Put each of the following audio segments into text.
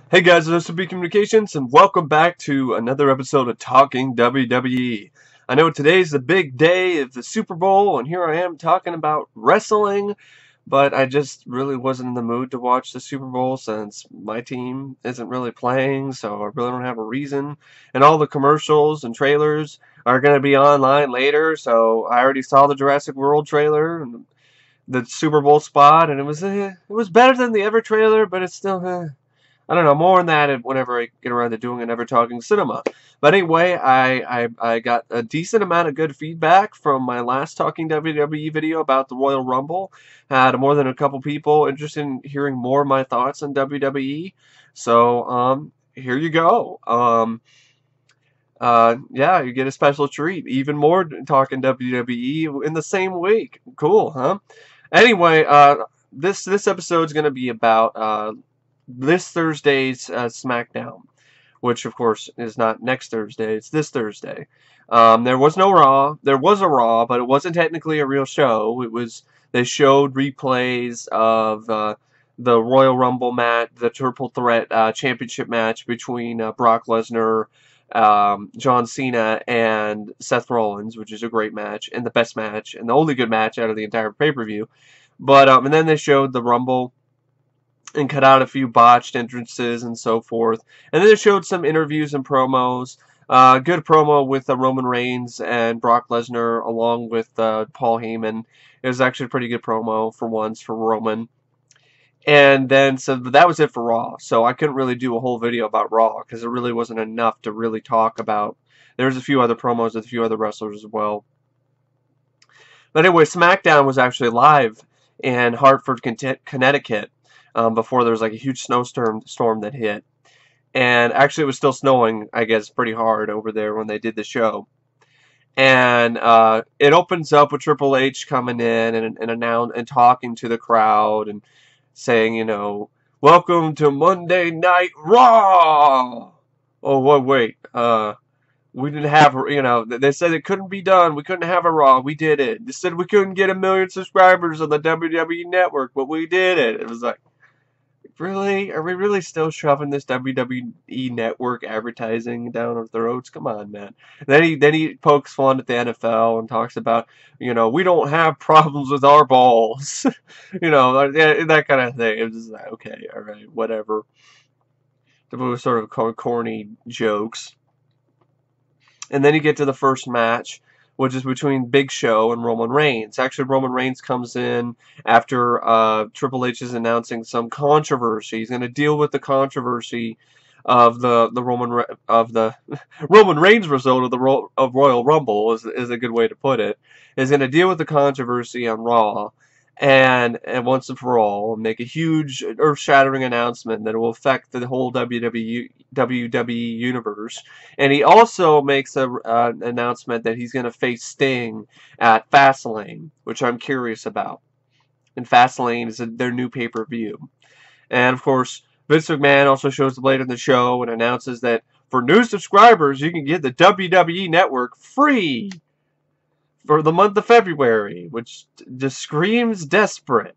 Hey guys, this is B Communications, and welcome back to another episode of Talking WWE. I know today's the big day of the Super Bowl, and here I am talking about wrestling, but I just really wasn't in the mood to watch the Super Bowl since my team isn't really playing, so I really don't have a reason. And all the commercials and trailers are going to be online later, so I already saw the Jurassic World trailer and the Super Bowl spot, and it was better than the Ever trailer, but it's still. I don't know, more on that whenever I get around to doing an Ever Talking Cinema. But anyway, I got a decent amount of good feedback from my last Talking WWE video about the Royal Rumble. Had more than a couple people interested in hearing more of my thoughts on WWE. So, here you go. Yeah, you get a special treat. Even more Talking WWE in the same week. Cool, huh? Anyway, this episode's going to be about this Thursday's SmackDown, which of course is not next Thursday, it's this Thursday. There was no Raw. There was a Raw, but it wasn't technically a real show. They showed replays of the Royal Rumble match, the Triple Threat Championship match between Brock Lesnar, John Cena, and Seth Rollins, which is a great match and the best match and the only good match out of the entire pay-per-view. But and then they showed the Rumble and cut out a few botched entrances and so forth. And then it showed some interviews and promos. Good promo with Roman Reigns and Brock Lesnar along with Paul Heyman. It was actually a pretty good promo for once for Roman. And then, so that was it for Raw. So I couldn't really do a whole video about Raw because it really wasn't enough to really talk about. There's a few other promos with a few other wrestlers as well. But anyway, SmackDown was actually live in Hartford, Connecticut. Before there was like a huge snowstorm that hit. And actually it was still snowing, I guess, pretty hard over there when they did the show. And it opens up with Triple H coming in and talking to the crowd and saying, welcome to Monday Night Raw! Oh, wait, we didn't have, they said it couldn't be done. We couldn't have a Raw. We did it. They said we couldn't get 1 million subscribers on the WWE Network, but we did it. It was like, really? Are we really still shoving this WWE Network advertising down our throats? Come on, man. Then he pokes fun at the NFL and talks about, we don't have problems with our balls. That kind of thing. It was just like, okay, all right, whatever. Those sort of corny jokes. And then you get to the first match, which is between Big Show and Roman Reigns. Actually, Roman Reigns comes in after Triple H is announcing some controversy. He's going to deal with the controversy of the Roman Reigns result of the Royal Rumble is a good way to put it. Is going to deal with the controversy on Raw. And once and for all, make a huge earth-shattering announcement that will affect the whole WWE universe. And he also makes an announcement that he's going to face Sting at Fastlane, which I'm curious about. And Fastlane is their new pay-per-view. And of course, Vince McMahon also shows up later in the show and announces that for new subscribers, you can get the WWE Network free for the month of February, which just screams desperate.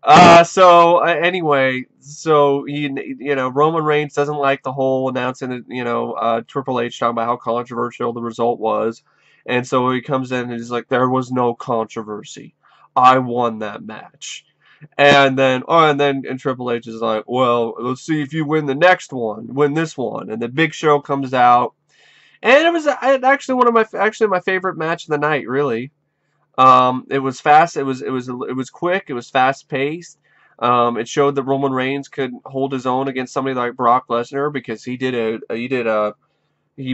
Anyway, Roman Reigns doesn't like the whole announcing that, Triple H talking about how controversial the result was. And so he comes in and he's like, there was no controversy. I won that match. And then Triple H is like, well, let's see if you win the next one, win this one. And the Big Show comes out. And it was actually my favorite match of the night, really. It was fast. It was quick. It was fast paced. It showed that Roman Reigns could hold his own against somebody like Brock Lesnar because he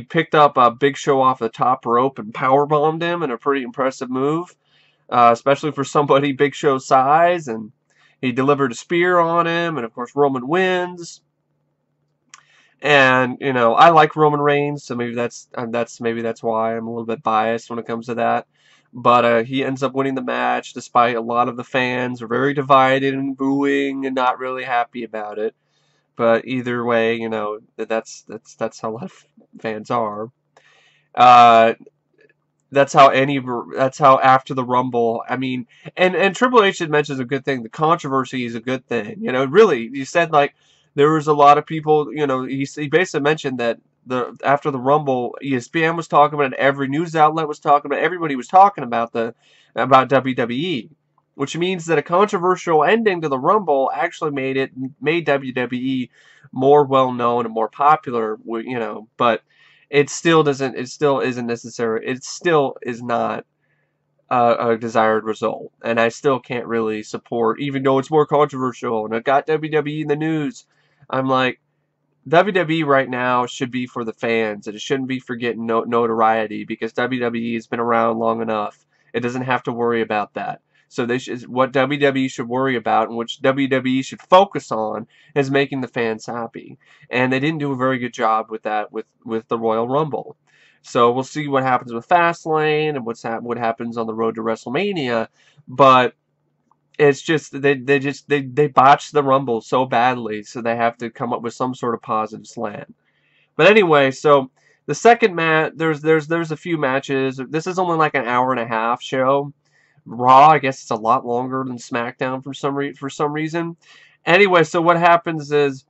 picked up a Big Show off the top rope and powerbombed him in a pretty impressive move, especially for somebody Big Show's size. And he delivered a spear on him, and of course Roman wins. And I like Roman Reigns, so maybe that's why I'm a little bit biased when it comes to that. But he ends up winning the match, despite a lot of the fans are very divided and booing and not really happy about it. But either way, that's how a lot of fans are. That's how after the Rumble, I mean, and Triple H had mentioned a good thing. The controversy is a good thing. Really, you said like there was a lot of people, you know, he basically mentioned that after the Rumble, ESPN was talking about it, every news outlet was talking about it, everybody was talking about about WWE, which means that a controversial ending to the Rumble actually made WWE more well known and more popular, you know, but it still isn't necessary. It still is not a desired result, and I still can't really support, even though it's more controversial and it got WWE in the news. I'm like, WWE right now should be for the fans, and it shouldn't be for getting notoriety, because WWE has been around long enough. It doesn't have to worry about that. So what WWE should worry about, and which WWE should focus on, is making the fans happy. And they didn't do a very good job with that with the Royal Rumble. So we'll see what happens with Fastlane and what happens on the road to WrestleMania. But it's just they botched the Rumble so badly, so they have to come up with some sort of positive slant. But anyway, so the second match, there's a few matches. This is only like an hour and a half show. Raw, I guess it's a lot longer than SmackDown for some reason. Anyway, so what happens is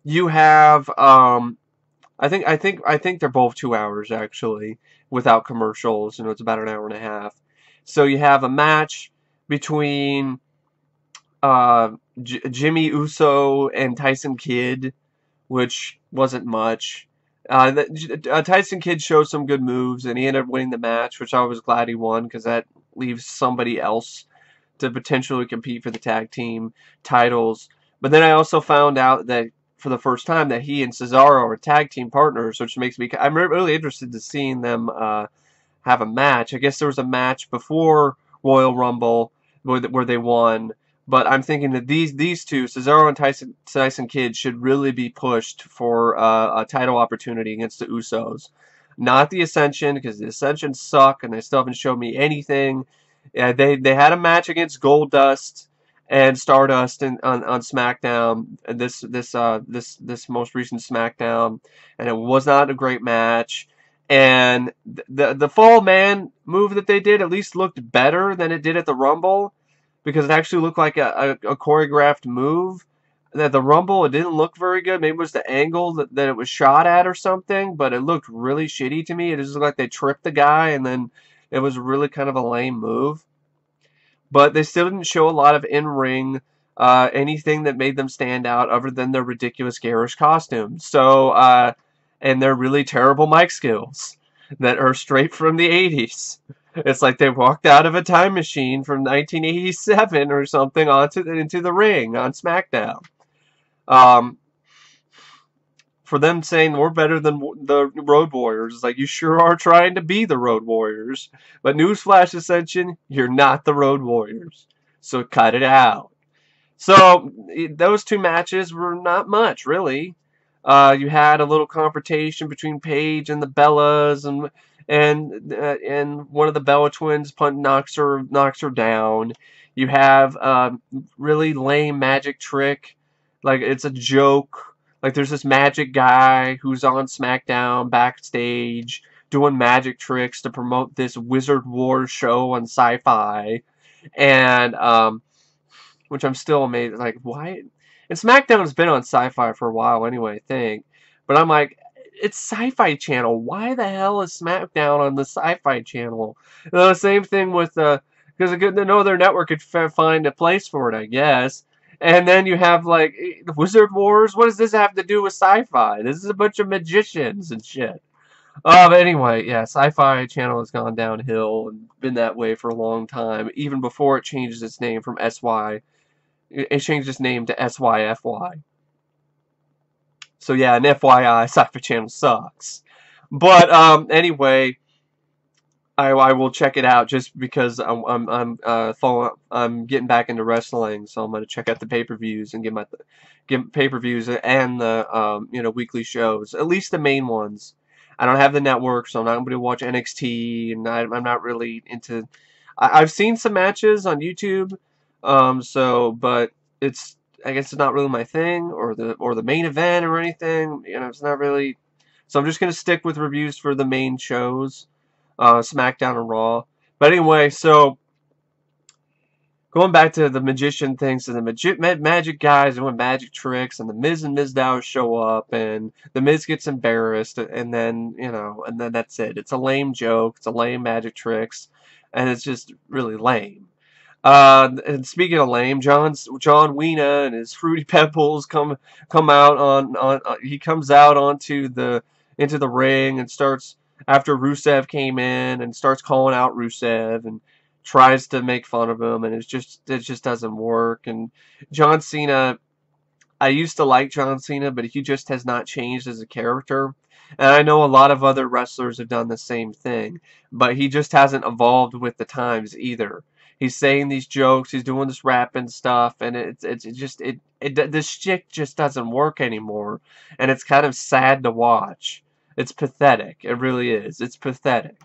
you have I think they're both 2 hours actually, without commercials. You know, it's about an hour and a half. So you have a match between Jimmy Uso and Tyson Kidd, which wasn't much. Tyson Kidd showed some good moves, and he ended up winning the match, which I was glad he won, because that leaves somebody else to potentially compete for the tag team titles. But then I also found out that for the first time that he and Cesaro are tag team partners, which makes me, I'm really interested to seeing them have a match. I guess there was a match before Royal Rumble where they won, but I'm thinking that these two, Cesaro and Tyson Kidd, should really be pushed for a title opportunity against the Usos. Not the Ascension, because the Ascension suck and they still haven't shown me anything. Yeah, they had a match against Goldust and Stardust on SmackDown, and this most recent SmackDown, and it was not a great match. And the Fall Man move that they did at least looked better than it did at the Rumble, because it actually looked like a choreographed move. At the Rumble, it didn't look very good. Maybe it was the angle that it was shot at or something, but it looked really shitty to me. It just looked like they tripped the guy, and then it was really kind of a lame move. But they still didn't show a lot of in-ring anything that made them stand out other than their ridiculous garish costumes. So, and their really terrible mic skills that are straight from the 80s. It's like they walked out of a time machine from 1987 or something into the ring on SmackDown. For them saying we're better than the Road Warriors, it's like, you sure are trying to be the Road Warriors. But newsflash, Ascension, you're not the Road Warriors. So cut it out. So those two matches were not much, really. You had a little confrontation between Paige and the Bellas, and one of the Bella twins knocks her down. You have really lame magic trick, like it's a joke. Like there's this magic guy who's on SmackDown backstage doing magic tricks to promote this Wizard Wars show on Sci-Fi, and which I'm still amazed. Like, why? And SmackDown's been on Sci-Fi for a while anyway, I think. But I'm like, it's Sci-Fi Channel. Why the hell is SmackDown on the Sci-Fi Channel? You know, the same thing with because no other network could find a place for it, I guess. And then you have like Wizard Wars. What does this have to do with Sci-Fi? This is a bunch of magicians and shit. But anyway, yeah, Sci-Fi Channel has gone downhill and been that way for a long time, even before it changed its name from SY. It changed its name to SYFY. So yeah, an FYI, Sci-Fi Channel sucks. But anyway, I will check it out just because I'm getting back into wrestling, so I'm gonna check out the pay-per-views and get pay-per-views and the weekly shows, at least the main ones. I don't have the network, so I'm not going to watch NXT, and I'm not really into. I've seen some matches on YouTube, but I guess it's not really my thing, or the main event or anything. You know, it's not really. So I'm just going to stick with reviews for the main shows, SmackDown and Raw. But anyway, so going back to the magician things, so the magic guys doing magic tricks, and the Miz and Mizdow show up, and the Miz gets embarrassed, and then, and then that's it. It's a lame joke. It's a lame magic tricks, and it's just really lame. And speaking of lame, John Cena and his Fruity Pebbles come out he comes out into the ring and starts, after Rusev came in, and starts calling out Rusev and tries to make fun of him, and it just doesn't work. And John Cena, I used to like John Cena, but he just has not changed as a character. And I know a lot of other wrestlers have done the same thing, but he just hasn't evolved with the times either. He's saying these jokes, he's doing this rapping stuff, and this shit just doesn't work anymore, and it's kind of sad to watch. It's pathetic. It really is. It's pathetic.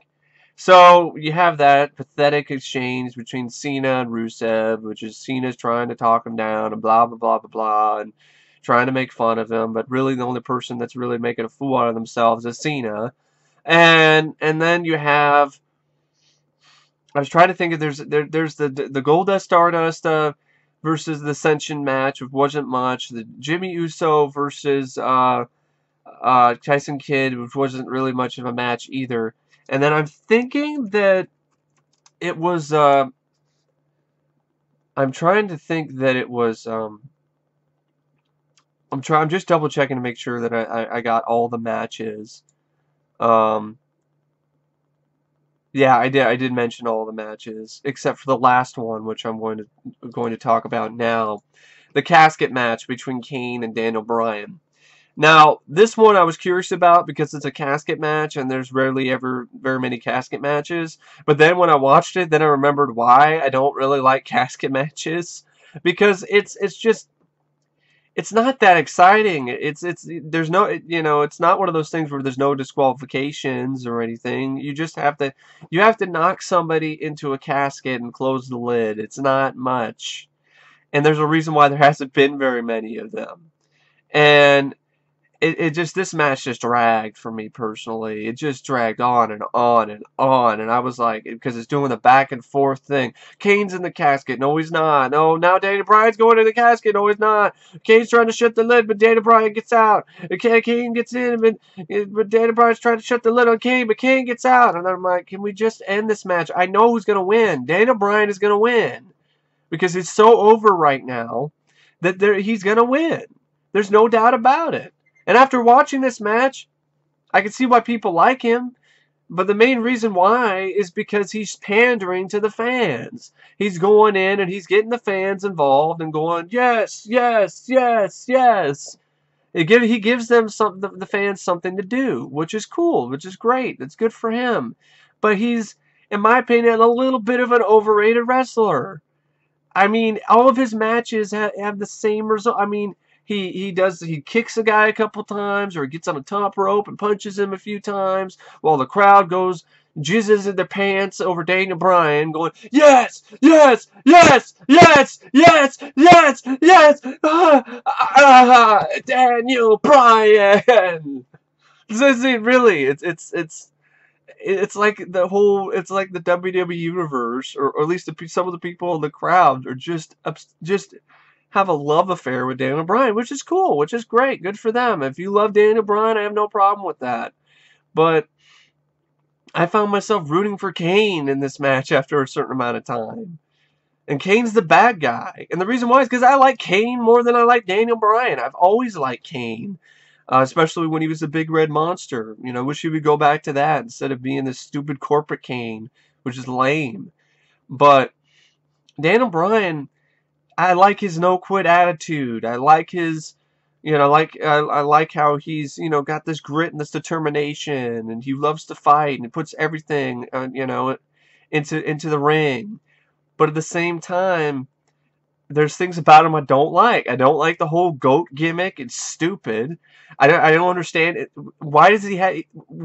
So you have that pathetic exchange between Cena and Rusev, which is Cena's trying to talk him down and blah blah blah blah blah, and trying to make fun of him, but really the only person that's really making a fool out of themselves is Cena. And then you have, I was trying to think if there's the Goldust Stardust versus the Ascension match, which wasn't much. The Jimmy Uso versus Tyson Kidd, which wasn't really much of a match either. And then I'm thinking that it was, I'm trying to think that it was, I'm just double checking to make sure that I got all the matches. Yeah, I did mention all the matches except for the last one, which I'm going to talk about now. The casket match between Kane and Daniel Bryan. Now, this one I was curious about because it's a casket match, and there's rarely ever very many casket matches. But then when I watched it, then I remembered why I don't really like casket matches, because it's just, it's not that exciting. There's no, it's not one of those things where there's no disqualifications or anything. You just have to knock somebody into a casket and close the lid. It's not much, and there's a reason why there hasn't been very many of them. And this match just dragged for me personally. It just dragged on and on and on, and I was like, because it's doing the back and forth thing. Kane's in the casket. No, he's not. No, now Daniel Bryan's going in the casket. No, he's not. Kane's trying to shut the lid, but Daniel Bryan gets out. Kane gets in, but Daniel Bryan's trying to shut the lid on Kane, but Kane gets out. And I'm like, can we just end this match? I know who's going to win. Daniel Bryan is going to win, because he's so over right now that he's going to win. There's no doubt about it. And after watching this match, I can see why people like him. But the main reason why is because he's pandering to the fans. He's going in and he's getting the fans involved and going, yes, yes, yes, yes. He gives them the fans something to do, which is cool, which is great. That's good for him. But he's, in my opinion, a little bit of an overrated wrestler. I mean, all of his matches have the same result. I mean, he kicks a guy a couple times, or he gets on the top rope and punches him a few times, while the crowd jizzes in their pants over Daniel Bryan, going, yes, yes, yes, yes, yes, yes, yes, Daniel Bryan. Really, it's like the WWE universe, or at least some of the people in the crowd are just have a love affair with Daniel Bryan, which is cool, which is great, good for them. If you love Daniel Bryan, I have no problem with that. But I found myself rooting for Kane in this match after a certain amount of time. And Kane's the bad guy. And the reason why is because I like Kane more than I like Daniel Bryan. I've always liked Kane. Especially when he was a big red monster. I wish he would go back to that instead of being this stupid corporate Kane, which is lame. But Daniel Bryan, I like his no-quit attitude. I like his, I like how he's, got this grit and this determination, and he loves to fight, and he puts everything, into the ring. But at the same time, there's things about him I don't like. I don't like the whole goat gimmick. It's stupid. I don't understand it. Why does he have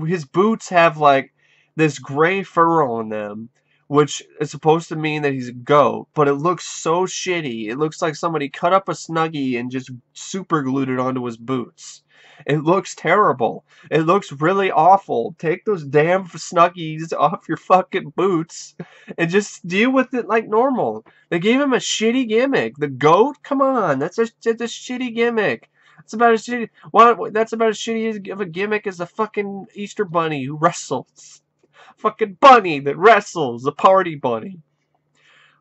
his boots have like this gray fur on them, which is supposed to mean that he's a goat, but it looks so shitty. It looks like somebody cut up a Snuggie and just super glued it onto his boots. It looks terrible. It looks really awful. Take those damn Snuggies off your fucking boots and just deal with it like normal. They gave him a shitty gimmick. The goat? Come on, that's a shitty gimmick. That's about as shitty. Well, that's about as shitty of a gimmick as a fucking Easter bunny who wrestles. Fucking bunny that wrestles, a party bunny.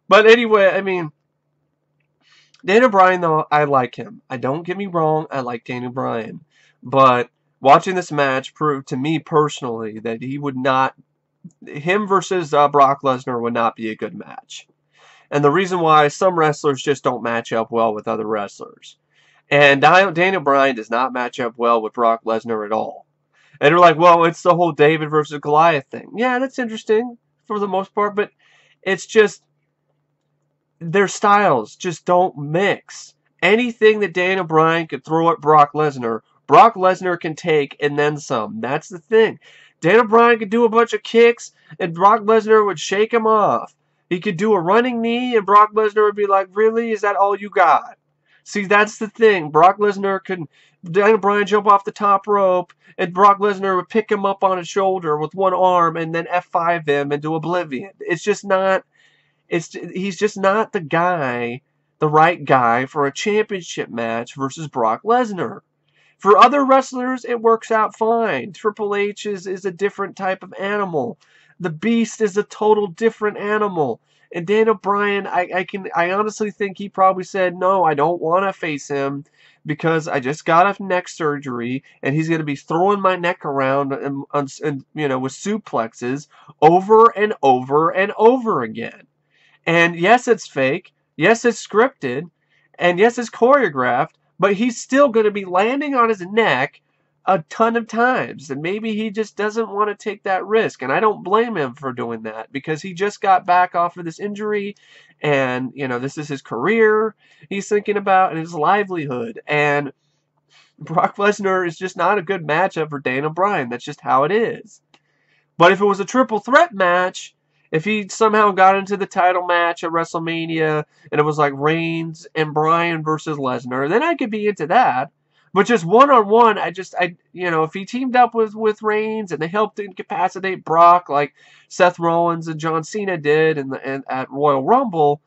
But anyway, I mean, Daniel Bryan, though, I like him. Don't get me wrong, I like Daniel Bryan. But watching this match proved to me personally that he would not, him versus Brock Lesnar would not be a good match. And the reason why, some wrestlers just don't match up well with other wrestlers. And Daniel Bryan does not match up well with Brock Lesnar at all. And they're like, well, it's the whole David versus Goliath thing. Yeah, that's interesting for the most part, but it's just their styles just don't mix. Anything that Daniel Bryan could throw at Brock Lesnar can take and then some. That's the thing. Daniel Bryan could do a bunch of kicks and Brock Lesnar would shake him off. He could do a running knee and Brock Lesnar would be like, really? Is that all you got? See, that's the thing. Daniel Bryan jump off the top rope and Brock Lesnar would pick him up on his shoulder with one arm and then F5 him into oblivion. He's just not the guy, the right guy for a championship match versus Brock Lesnar. For other wrestlers, it works out fine. Triple H is a different type of animal. The Beast is a total different animal. And Daniel Bryan, I honestly think he probably said, no, I don't want to face him because I just got a neck surgery and he's going to be throwing my neck around and with suplexes over and over and over again. And yes, it's fake. Yes, it's scripted. And yes, it's choreographed. But he's still going to be landing on his neck a ton of times. And maybe he just doesn't want to take that risk. And I don't blame him for doing that because he just got back off of this injury. And, this is his career he's thinking about and his livelihood. And Brock Lesnar is just not a good matchup for Daniel Bryan. That's just how it is. But if it was a triple threat match, if he somehow got into the title match at WrestleMania and it was like Reigns and Bryan versus Lesnar, then I could be into that. But just one-on-one, if he teamed up with Reigns and they helped incapacitate Brock like Seth Rollins and John Cena did at Royal Rumble,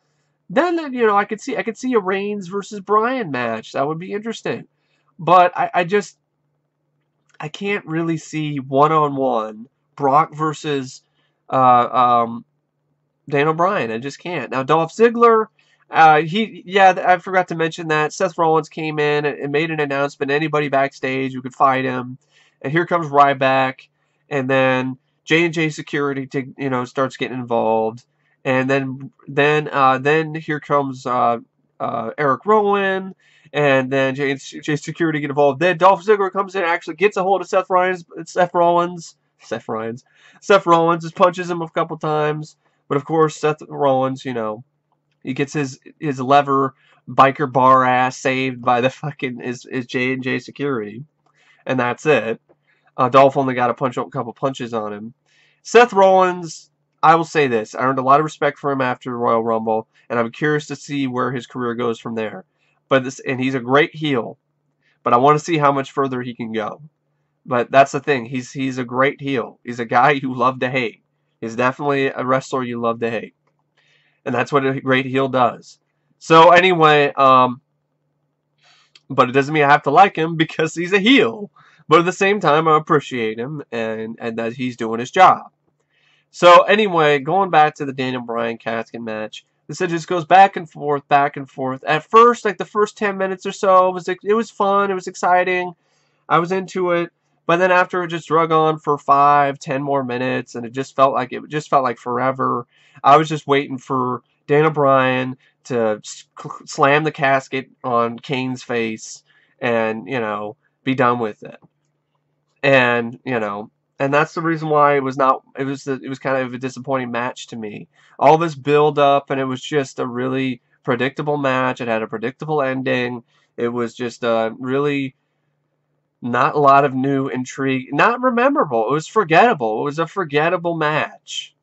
then I could see a Reigns versus Bryan match. That would be interesting. But I can't really see one-on-one Brock versus Daniel Bryan. I just can't. Now Dolph Ziggler, I forgot to mention that Seth Rollins came in and made an announcement. Anybody backstage who could fight him, and here comes Ryback, and then J&J Security starts getting involved, and then here comes Eric Rowan, and then J&J Security get involved. Then Dolph Ziggler comes in and actually gets a hold of Seth Rollins, just punches him a couple times. But of course, Seth Rollins, he gets his lever biker bar ass saved by the fucking his J&J Security. And that's it. Dolph only got a couple punches on him. Seth Rollins, I will say this. I earned a lot of respect for him after Royal Rumble, and I'm curious to see where his career goes from there. And he's a great heel. But I want to see how much further he can go. But that's the thing. He's a great heel. He's a guy you love to hate. He's definitely a wrestler you love to hate. And that's what a great heel does. So anyway, but it doesn't mean I have to like him because he's a heel. But at the same time, I appreciate him and that he's doing his job. So anyway, going back to the Daniel Bryan casket match, this just goes back and forth, back and forth. At first, like the first 10 minutes or so, it was fun, it was exciting. I was into it. But then after it just drug on for 5-10 more minutes, and it just felt like forever. I was just waiting for Daniel Bryan to slam the casket on Kane's face and, be done with it. And, and that's the reason why it was kind of a disappointing match to me. All this build up, and it was just a really predictable match. It had a predictable ending. It was just really not a lot of new intrigue. Not memorable. It was forgettable. It was a forgettable match.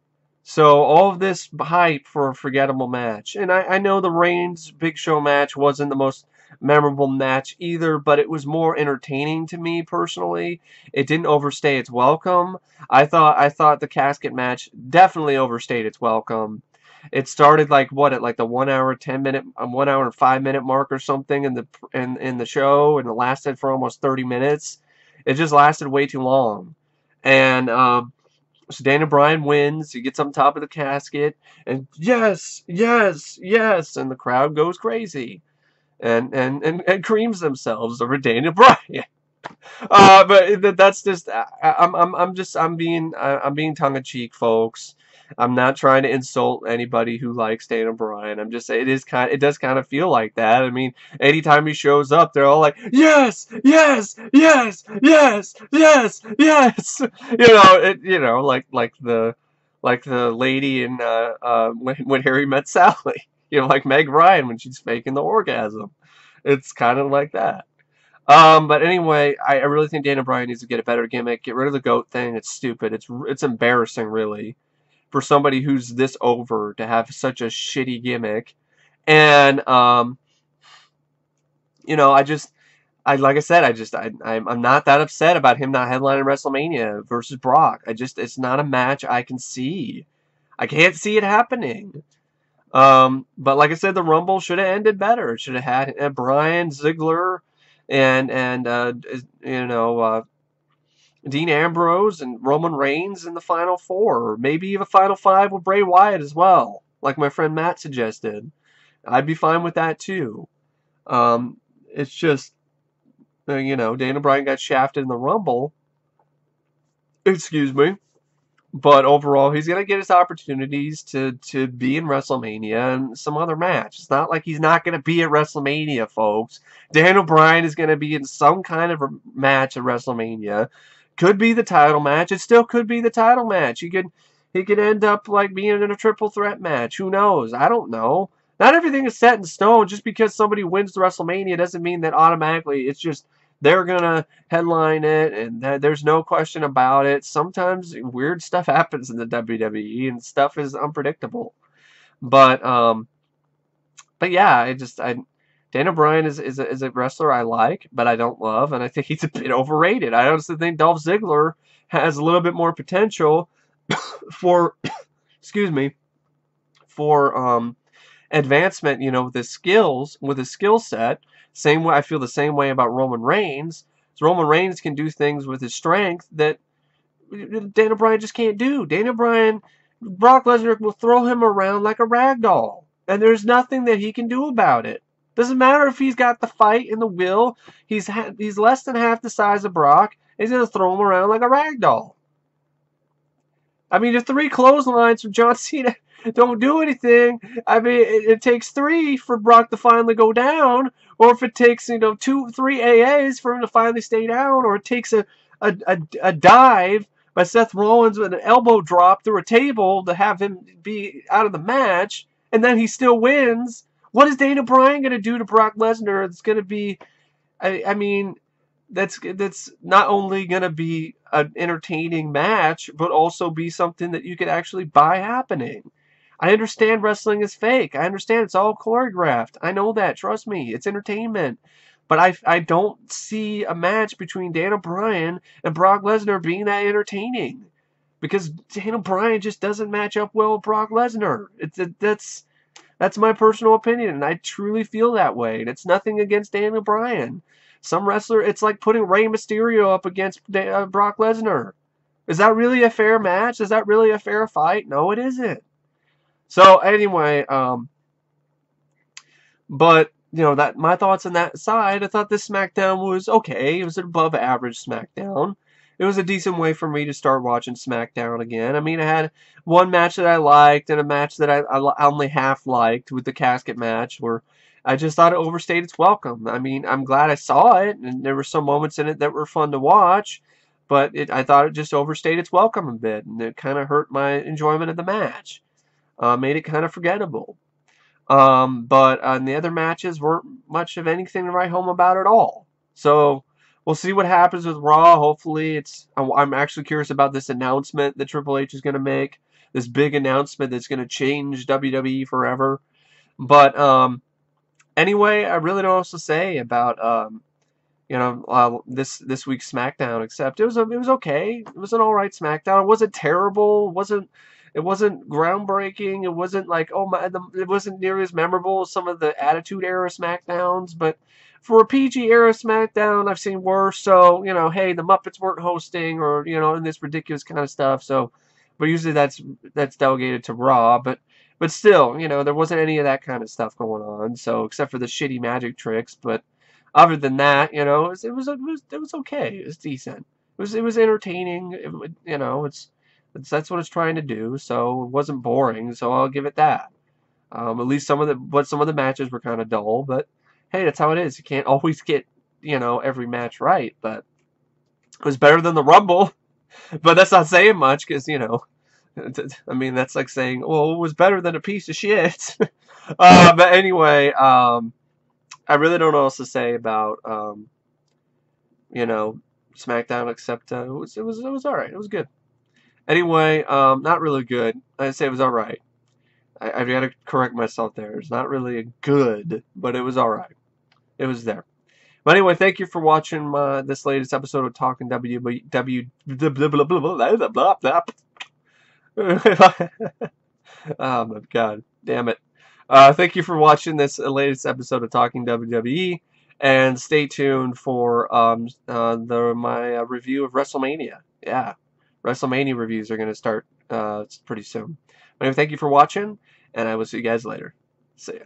So all of this hype for a forgettable match. And I know the Reigns Big Show match wasn't the most memorable match either, but it was more entertaining to me personally. It didn't overstay its welcome. I thought the casket match definitely overstayed its welcome. It started like what at like the 1 hour 10 minute 1 hour and 5 minute mark or something in the show, and it lasted for almost 30 minutes. It just lasted way too long. And so Daniel Bryan wins. He gets on top of the casket, and yes, yes, yes, and the crowd goes crazy and creams themselves over Daniel Bryan. But that's just I'm being tongue in cheek, folks. I'm not trying to insult anybody who likes Daniel Bryan. I'm just saying it does kind of feel like that. I mean, anytime he shows up, they're all like, yes, yes, yes, yes, yes, yes. Like the lady in when Harry Met Sally. Like Meg Ryan when she's faking the orgasm. It's kind of like that. But anyway, I really think Daniel Bryan needs to get a better gimmick. Get rid of the goat thing. It's stupid. It's embarrassing, really, for somebody who's this over to have such a shitty gimmick. And like I said, I'm not that upset about him not headlining WrestleMania versus Brock. It's not a match I can see. I can't see it happening. But like I said, the Rumble should have ended better. It should have had Bryan, Ziggler, and Dean Ambrose and Roman Reigns in the Final Four, or maybe even Final Five with Bray Wyatt as well, like my friend Matt suggested. I'd be fine with that too. It's just, Daniel Bryan got shafted in the Rumble. Excuse me. But overall, he's going to get his opportunities to be in WrestleMania and some other match. It's not like he's not going to be at WrestleMania, folks. Daniel Bryan is going to be in some kind of a match at WrestleMania. Could be the title match. It still could be the title match. He could end up like being in a triple threat match. Who knows? I don't know. Not everything is set in stone. Just because somebody wins the WrestleMania doesn't mean that automatically it's just they're gonna headline it, and there's no question about it. Sometimes weird stuff happens in the WWE, and stuff is unpredictable. But yeah, Daniel Bryan is a wrestler I like, but I don't love, and I think he's a bit overrated. I honestly think Dolph Ziggler has a little bit more potential for, excuse me, for advancement. With his skills, with his skill set. Same way I feel the same way about Roman Reigns. So Roman Reigns can do things with his strength that Daniel Bryan just can't do. Brock Lesnar will throw him around like a rag doll, and there's nothing that he can do about it. Doesn't matter if he's got the fight and the will. He's less than half the size of Brock. He's gonna throw him around like a rag doll. I mean, if 3 clotheslines from John Cena don't do anything, I mean, it takes 3 for Brock to finally go down, or if it takes 2, 3 AAs for him to finally stay down, or it takes a dive by Seth Rollins with an elbow drop through a table to have him be out of the match, and then he still wins. What is Daniel Bryan going to do to Brock Lesnar? It's going to be, I mean, that's not only going to be an entertaining match, but also be something that you could actually buy happening. I understand wrestling is fake. I understand it's all choreographed. I know that. Trust me. It's entertainment. But I don't see a match between Daniel Bryan and Brock Lesnar being that entertaining. Because Daniel Bryan just doesn't match up well with Brock Lesnar. That's my personal opinion, and I truly feel that way. And it's nothing against Daniel Bryan. Some wrestler, it's like putting Rey Mysterio up against Brock Lesnar. Is that really a fair match? Is that really a fair fight? No, it isn't. So anyway, but that my thoughts on that side. I thought this SmackDown was okay. It was an above average SmackDown. It was a decent way for me to start watching SmackDown again. I mean, I had one match that I liked and a match that I only half liked with the casket match, where I just thought it overstayed its welcome. I mean, I'm glad I saw it, and there were some moments in it that were fun to watch, but I thought it just overstayed its welcome a bit, and it kind of hurt my enjoyment of the match. Made it kind of forgettable. But the other matches weren't much of anything to write home about at all. So we'll see what happens with Raw. Hopefully, I'm actually curious about this announcement that Triple H is going to make. this big announcement that's going to change WWE forever. But anyway, I really don't know what else to say about this week's SmackDown. Except it was okay. It was an all right SmackDown. It wasn't terrible. It wasn't groundbreaking. It wasn't like, oh my, it wasn't nearly as memorable as some of the Attitude Era SmackDowns. But for a PG era SmackDown, I've seen worse. So hey, the Muppets weren't hosting, or in this ridiculous kind of stuff. So, but usually that's delegated to Raw. But still, there wasn't any of that kind of stuff going on. So except for the shitty magic tricks, but other than that, it was okay. It was decent. It was entertaining. That's what it's trying to do. So it wasn't boring. So I'll give it that. At least some of the matches were kind of dull, but hey, that's how it is. You can't always get every match right, but it was better than the Rumble. But that's not saying much because I mean, that's like saying, well, it was better than a piece of shit. But anyway, I really don't know what else to say about SmackDown except it was all right. It was good. Anyway, not really good. I'd say it was all right. I've got to correct myself there. It's not really a good, but it was all right. It was there. But anyway, thank you for watching this latest episode of Talking WWE. Oh my god, damn it. Thank you for watching this latest episode of Talking WWE, and stay tuned for my review of WrestleMania. Yeah, WrestleMania reviews are going to start pretty soon. Anyway, thank you for watching, and I will see you guys later. See ya.